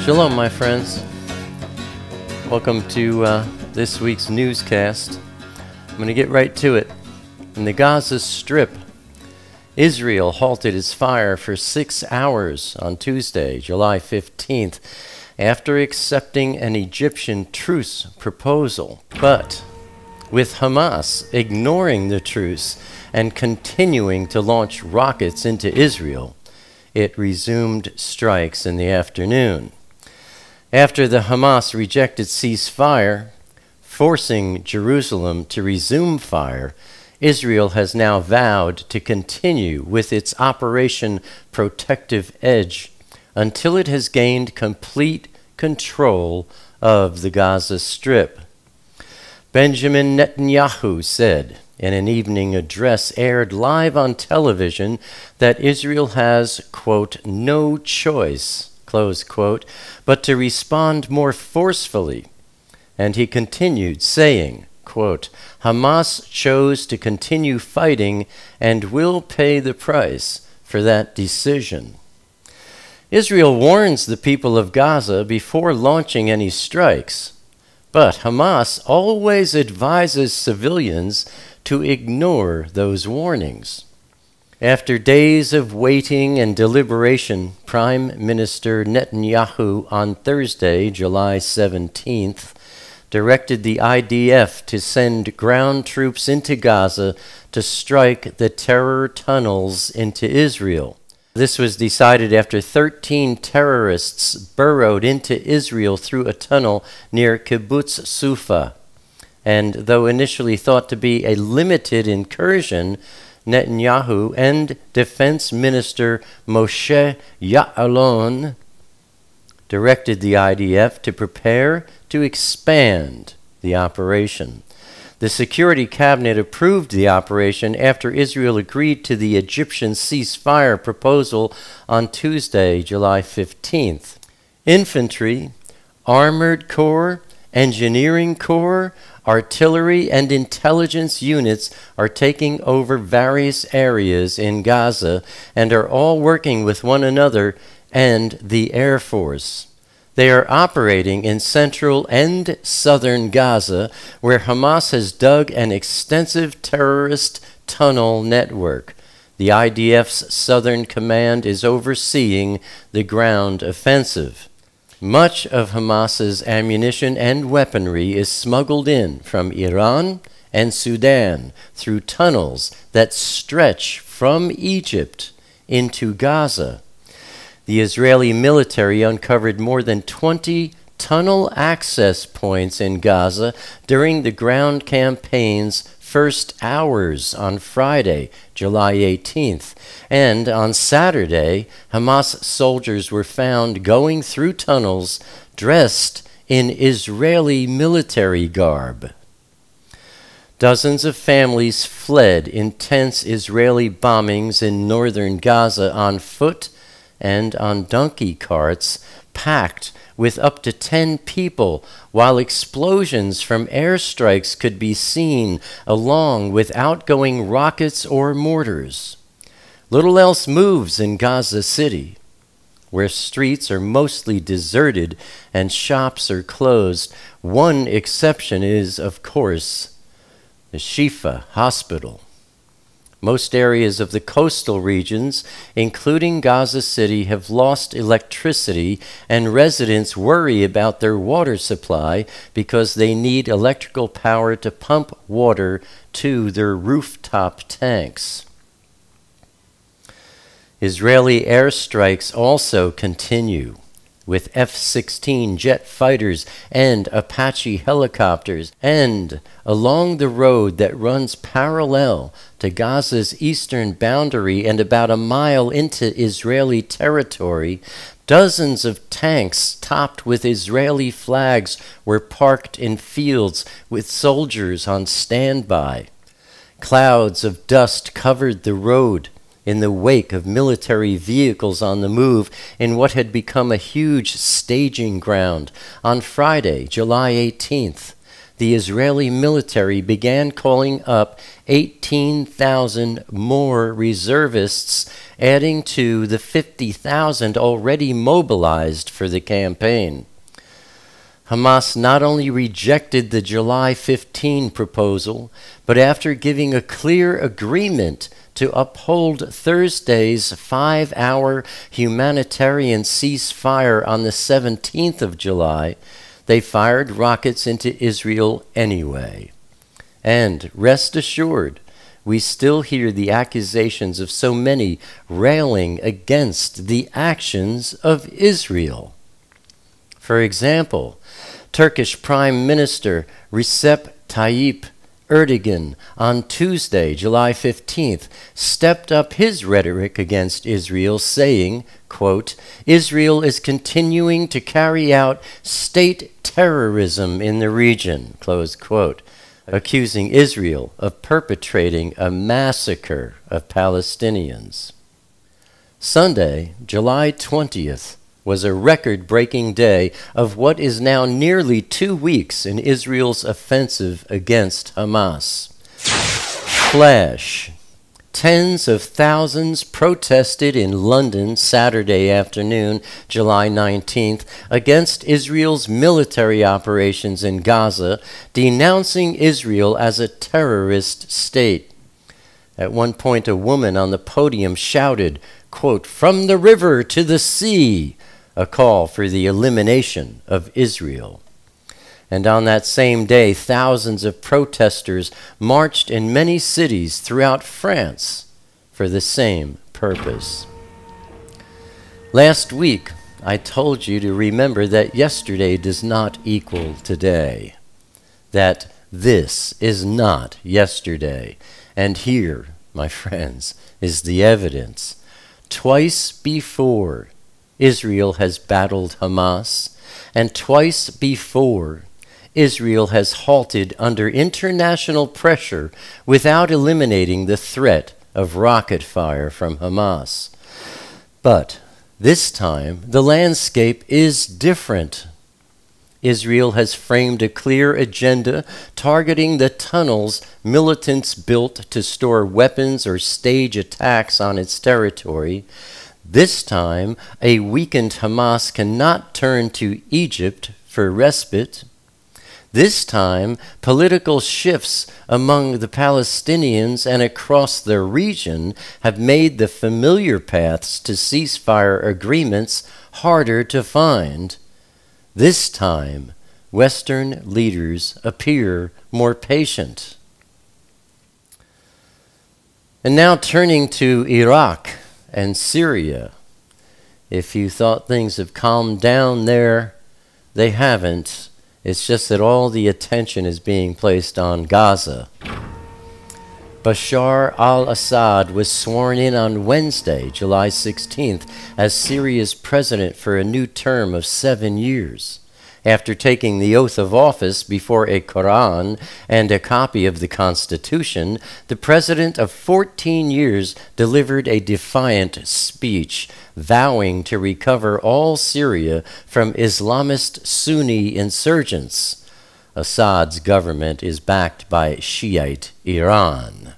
Shalom, my friends. Welcome to this week's newscast. I'm going to get right to it. In the Gaza Strip, Israel halted its fire for 6 hours on Tuesday, July 15th, after accepting an Egyptian truce proposal. But with Hamas ignoring the truce and continuing to launch rockets into Israel, it resumed strikes in the afternoon. After the Hamas rejected ceasefire, forcing Jerusalem to resume fire, Israel has now vowed to continue with its Operation Protective Edge until it has gained complete control of the Gaza Strip. Benjamin Netanyahu said in an evening address aired live on television that Israel has, quote, no choice, close quote, but to respond more forcefully. And he continued saying, quote, Hamas chose to continue fighting and will pay the price for that decision. Israel warns the people of Gaza before launching any strikes, but Hamas always advises civilians to ignore those warnings. After days of waiting and deliberation, Prime Minister Netanyahu on Thursday, July 17th, directed the IDF to send ground troops into Gaza to strike the terror tunnels into Israel. This was decided after 13 terrorists burrowed into Israel through a tunnel near Kibbutz Sufa. And though initially thought to be a limited incursion, Netanyahu and Defense Minister Moshe Ya'alon directed the IDF to prepare to expand the operation. The Security Cabinet approved the operation after Israel agreed to the Egyptian ceasefire proposal on Tuesday, July 15th. Infantry, Armored Corps, Engineering Corps, artillery, and intelligence units are taking over various areas in Gaza and are all working with one another and the Air Force. They are operating in central and southern Gaza, where Hamas has dug an extensive terrorist tunnel network. The IDF's Southern Command is overseeing the ground offensive. Much of Hamas's ammunition and weaponry is smuggled in from Iran and Sudan through tunnels that stretch from Egypt into Gaza. The Israeli military uncovered more than 20 tunnel access points in Gaza during the ground campaign's first hours on Friday, July 18th. And on Saturday, Hamas soldiers were found going through tunnels dressed in Israeli military garb. Dozens of families fled intense Israeli bombings in northern Gaza on foot and on donkey carts packed with up to 10 people, while explosions from airstrikes could be seen along with outgoing rockets or mortars. Little else moves in Gaza City, where streets are mostly deserted and shops are closed. One exception is, of course, the Shifa Hospital. Most areas of the coastal regions, including Gaza City, have lost electricity, and residents worry about their water supply because they need electrical power to pump water to their rooftop tanks. Israeli airstrikes also continue, with F-16 jet fighters and Apache helicopters, and along the road that runs parallel to Gaza's eastern boundary and about a mile into Israeli territory, dozens of tanks topped with Israeli flags were parked in fields with soldiers on standby. Clouds of dust covered the road in the wake of military vehicles on the move in what had become a huge staging ground. On Friday, July 18th, the Israeli military began calling up 18,000 more reservists, adding to the 50,000 already mobilized for the campaign. Hamas not only rejected the July 15 proposal, but after giving a clear agreement to uphold Thursday's 5-hour humanitarian ceasefire on the 17th of July, they fired rockets into Israel anyway. And rest assured, we still hear the accusations of so many railing against the actions of Israel. For example, Turkish Prime Minister Recep Tayyip Erdogan on Tuesday, July 15th, stepped up his rhetoric against Israel, saying, quote, "Israel is continuing to carry out state terrorism in the region," close quote, accusing Israel of perpetrating a massacre of Palestinians. Sunday, July 20th, was a record-breaking day of what is now nearly 2 weeks in Israel's offensive against Hamas. Flash. Tens of thousands protested in London Saturday afternoon, July 19th, against Israel's military operations in Gaza, denouncing Israel as a terrorist state. At one point, a woman on the podium shouted, quote, "From the river to the sea," a call for the elimination of Israel. And on that same day, thousands of protesters marched in many cities throughout France for the same purpose. Last week, I told you to remember that yesterday does not equal today, that this is not yesterday. And here, my friends, is the evidence. Twice before, Israel has battled Hamas, and twice before, Israel has halted under international pressure without eliminating the threat of rocket fire from Hamas. But this time, the landscape is different. Israel has framed a clear agenda targeting the tunnels militants built to store weapons or stage attacks on its territory. This time, a weakened Hamas cannot turn to Egypt for respite. This time, political shifts among the Palestinians and across the region have made the familiar paths to ceasefire agreements harder to find. This time, Western leaders appear more patient. And now turning to Iraq and Syria. If you thought things have calmed down there, they haven't. It's just that all the attention is being placed on Gaza. Bashar al-Assad was sworn in on Wednesday, July 16th, as Syria's president for a new term of 7 years. After taking the oath of office before a Quran and a copy of the Constitution, the president of 14 years delivered a defiant speech, vowing to recover all Syria from Islamist Sunni insurgents. Assad's government is backed by Shiite Iran.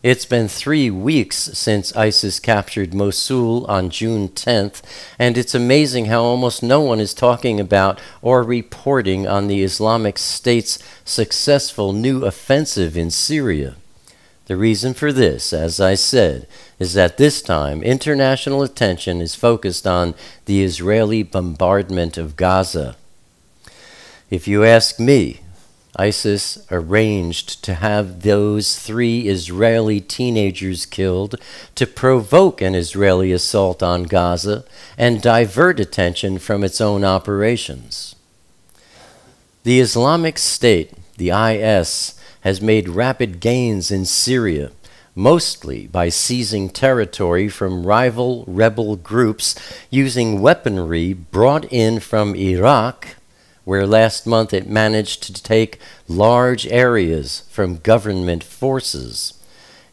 It's been 3 weeks since ISIS captured Mosul on June 10th, and it's amazing how almost no one is talking about or reporting on the Islamic State's successful new offensive in Syria. The reason for this, as I said, is that this time international attention is focused on the Israeli bombardment of Gaza. If you ask me, ISIS arranged to have those 3 Israeli teenagers killed to provoke an Israeli assault on Gaza and divert attention from its own operations. The Islamic State, the IS, has made rapid gains in Syria, mostly by seizing territory from rival rebel groups using weaponry brought in from Iraq, where last month it managed to take large areas from government forces.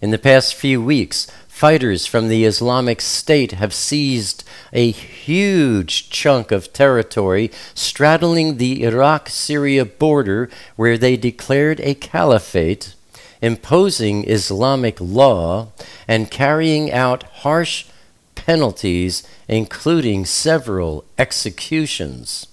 In the past few weeks, fighters from the Islamic State have seized a huge chunk of territory straddling the Iraq-Syria border, where they declared a caliphate, imposing Islamic law and carrying out harsh penalties, including several executions.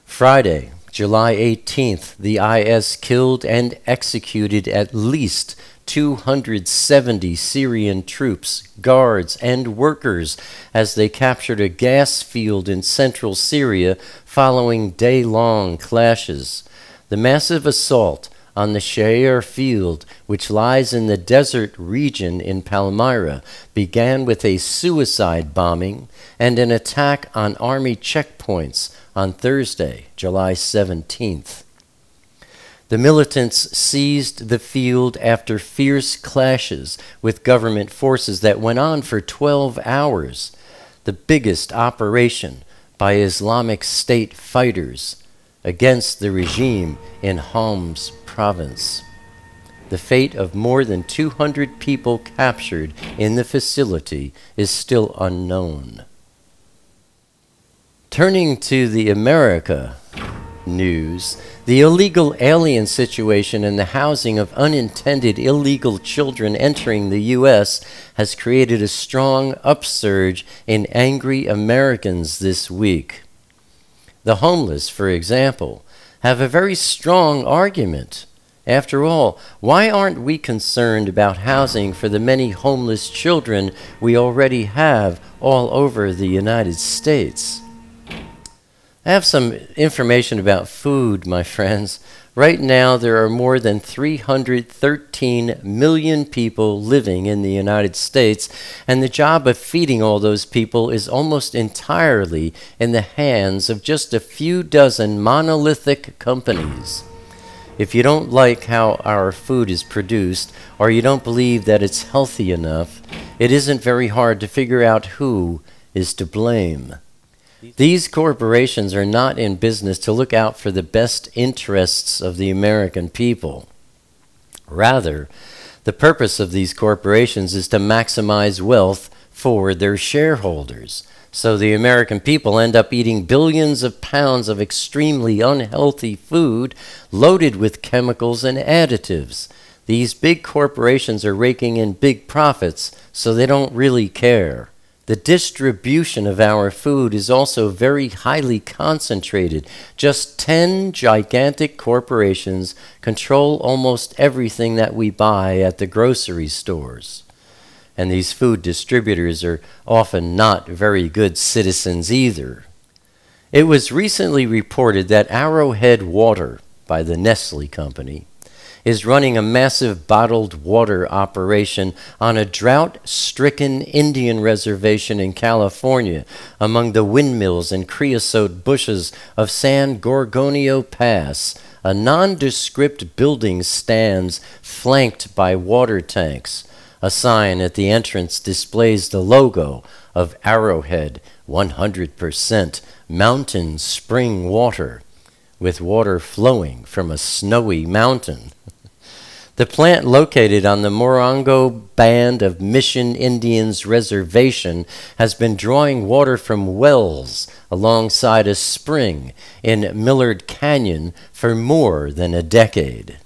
Friday, July 18th, the IS killed and executed at least 270 Syrian troops, guards, and workers as they captured a gas field in central Syria following day-long clashes. The massive assault on the Shair field, which lies in the desert region in Palmyra, began with a suicide bombing and an attack on army checkpoints on Thursday, July 17th. The militants seized the field after fierce clashes with government forces that went on for 12 hours, the biggest operation by Islamic State fighters against the regime in Homs province. The fate of more than 200 people captured in the facility is still unknown. Turning to the America news, the illegal alien situation and the housing of unintended illegal children entering the U.S. has created a strong upsurge in angry Americans this week. The homeless, for example, have a very strong argument. After all, why aren't we concerned about housing for the many homeless children we already have all over the United States? I have some information about food, my friends. Right now, there are more than 313 million people living in the United States, and the job of feeding all those people is almost entirely in the hands of just a few dozen monolithic companies. If you don't like how our food is produced, or you don't believe that it's healthy enough, it isn't very hard to figure out who is to blame. These corporations are not in business to look out for the best interests of the American people. Rather, the purpose of these corporations is to maximize wealth for their shareholders. So the American people end up eating billions of pounds of extremely unhealthy food loaded with chemicals and additives. These big corporations are raking in big profits, so they don't really care. The distribution of our food is also very highly concentrated. Just 10 gigantic corporations control almost everything that we buy at the grocery stores. And these food distributors are often not very good citizens either. It was recently reported that Arrowhead Water, by the Nestle Company, is running a massive bottled water operation on a drought-stricken Indian reservation in California among the windmills and creosote bushes of San Gorgonio Pass. A nondescript building stands flanked by water tanks. A sign at the entrance displays the logo of Arrowhead 100% mountain spring water, with water flowing from a snowy mountain. The plant, located on the Morongo Band of Mission Indians Reservation, has been drawing water from wells alongside a spring in Millard Canyon for more than a decade.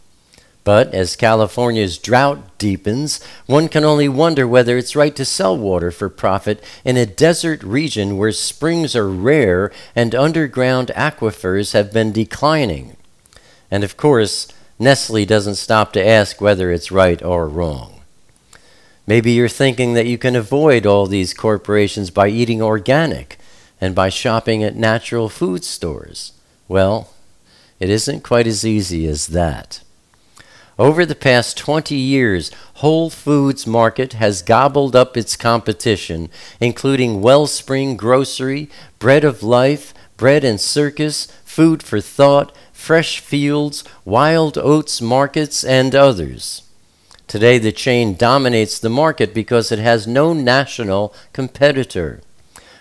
But as California's drought deepens, one can only wonder whether it's right to sell water for profit in a desert region where springs are rare and underground aquifers have been declining. And of course, Nestle doesn't stop to ask whether it's right or wrong. Maybe you're thinking that you can avoid all these corporations by eating organic and by shopping at natural food stores. Well, it isn't quite as easy as that. Over the past 20 years, Whole Foods Market has gobbled up its competition, including Wellspring Grocery, Bread of Life, Bread and Circus, Food for Thought, Fresh Fields, Wild Oats Markets, and others. Today, the chain dominates the market because it has no national competitor.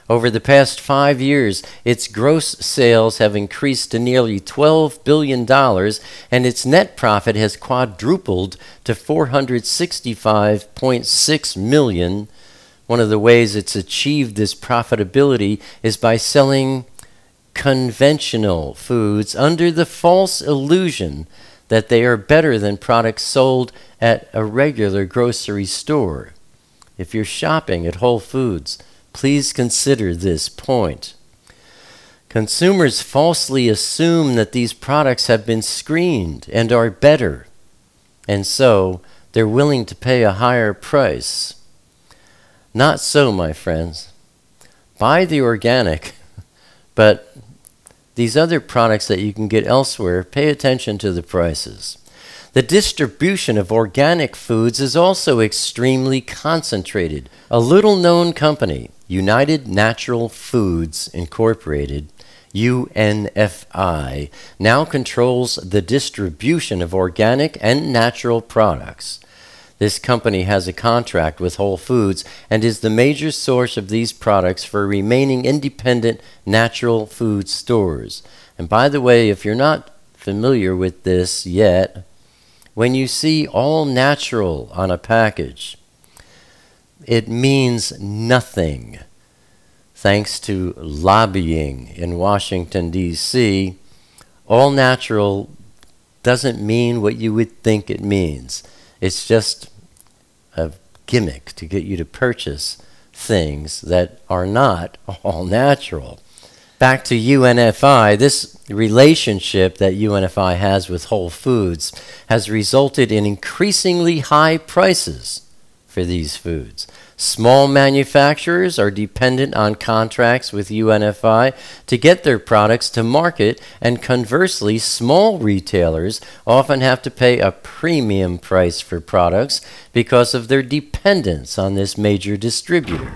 Over the past 5 years, its gross sales have increased to nearly $12 billion, and its net profit has quadrupled to $465.6 million. One of the ways it's achieved this profitability is by selling conventional foods under the false illusion that they are better than products sold at a regular grocery store. If you're shopping at Whole Foods, please consider this point. Consumers falsely assume that these products have been screened and are better, and so they're willing to pay a higher price. Not so, my friends. Buy the organic, but these other products that you can get elsewhere, pay attention to the prices. The distribution of organic foods is also extremely concentrated. A little-known company, United Natural Foods Incorporated, UNFI, now controls the distribution of organic and natural products. This company has a contract with Whole Foods and is the major source of these products for remaining independent natural food stores. And by the way, if you're not familiar with this yet, when you see all natural on a package, it means nothing. Thanks to lobbying in Washington, D.C., all natural doesn't mean what you would think it means. It's just a gimmick to get you to purchase things that are not all natural. Back to UNFI, this relationship that UNFI has with Whole Foods has resulted in increasingly high prices for these foods. Small manufacturers are dependent on contracts with UNFI to get their products to market, and conversely, small retailers often have to pay a premium price for products because of their dependence on this major distributor.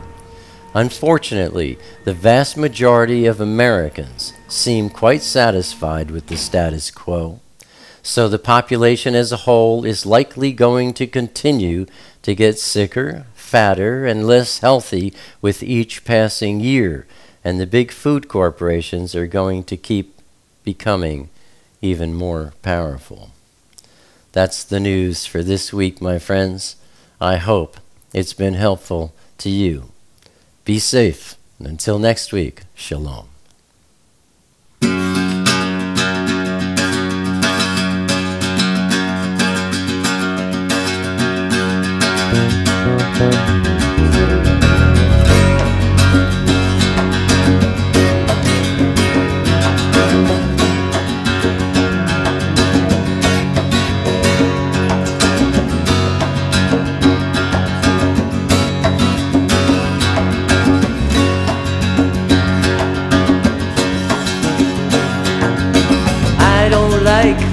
Unfortunately, the vast majority of Americans seem quite satisfied with the status quo. So the population as a whole is likely going to continue to get sicker, fatter, and less healthy with each passing year, and the big food corporations are going to keep becoming even more powerful. That's the news for this week, my friends. I hope it's been helpful to you. Be safe, and until next week, shalom.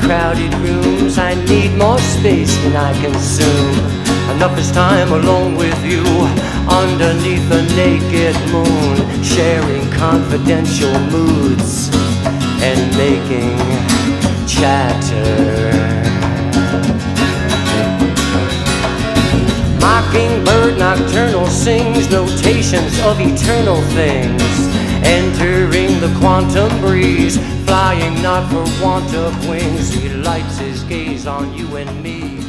Crowded rooms, I need more space than I consume. Enough is time alone with you, underneath the naked moon, sharing confidential moods and making chatter. Mockingbird nocturnal sings notations of eternal things, entering the quantum breeze, flying not for want of wings. He lights his gaze on you and me.